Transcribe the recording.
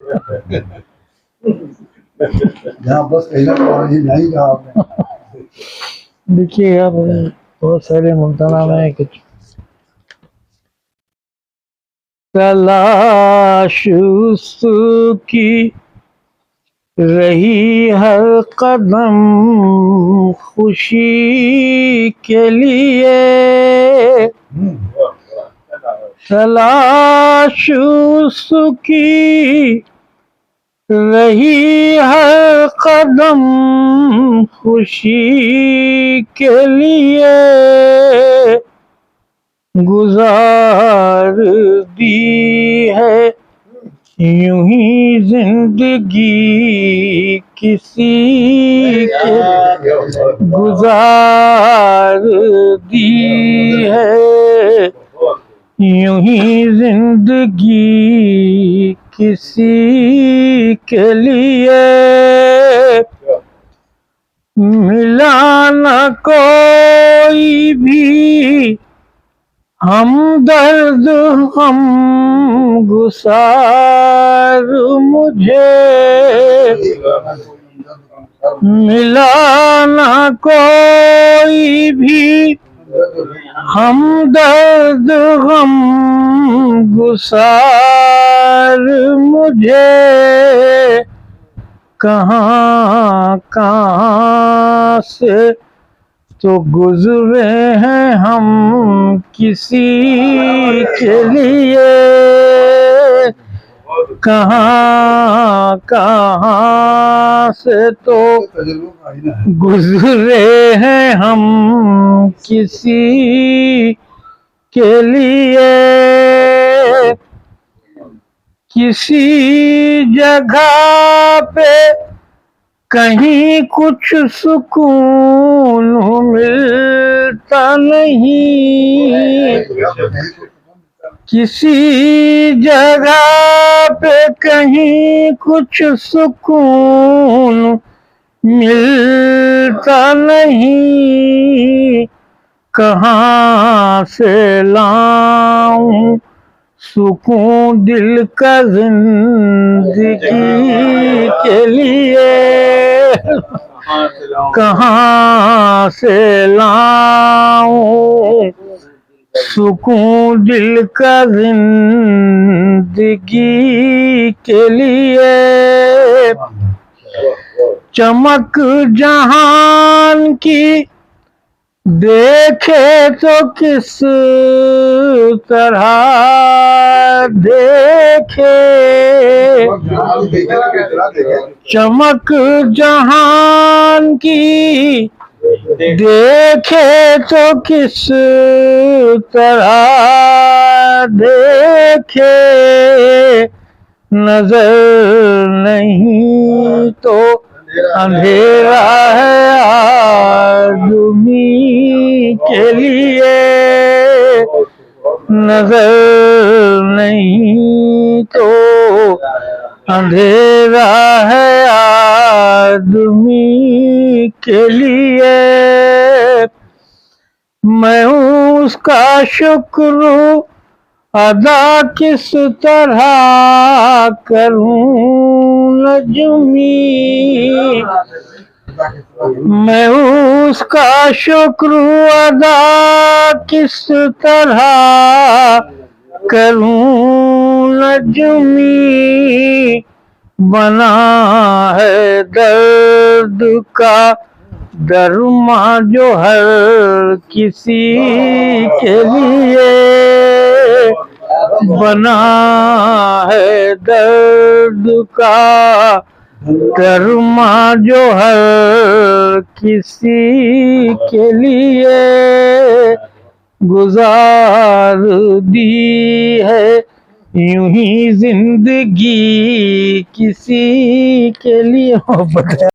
यहाँ बस नहीं कहा आपने। देखिए यार, बहुत सारे मुमतना में कुछ तलाश उसकी रही हर कदम खुशी के लिए, तलाश उसकी रही हर कदम खुशी के लिए, गुजार दी है यूं ही जिंदगी किसी के, गुजार दी है यूं ही जिंदगी किसी के लिए, मिला न कोई भी हमदर्द हम गुसार मुझे, मिला न कोई भी हमदर्द हम गुसार मुझे, कहाँ कहाँ से तो गुजरे हैं हम किसी के लिए, कहाँ कहाँ से तो गुजरे हैं हम किसी के लिए, किसी जगह पे कहीं कुछ सुकून मिलता नहीं, किसी जगह पे कहीं कुछ सुकून मिलता नहीं, कहाँ से लाऊं सुकून दिल का जिंदगी के लिए, कहाँ से लाऊं सुकून दिल का जिंदगी के लिए, चमक जहान की देखे तो किस तरह देखे, चमक जहान की देखे तो किस तरह देखे, नजर नहीं तो अंधेरा है आदमी के लिए, नजर नहीं तो अंधेरा है आदमी के लिए, मैं उसका शुक्र अदा किस तरह करूं नजमी, मैं उसका शुक्र अदा किस तरह करूं नजमी, बना है दर्द का दरमा जो हर किसी के लिए, बना है दर्द का दरमा जो हर किसी के लिए, गुजार दी है यूं ही जिंदगी किसी के लिए।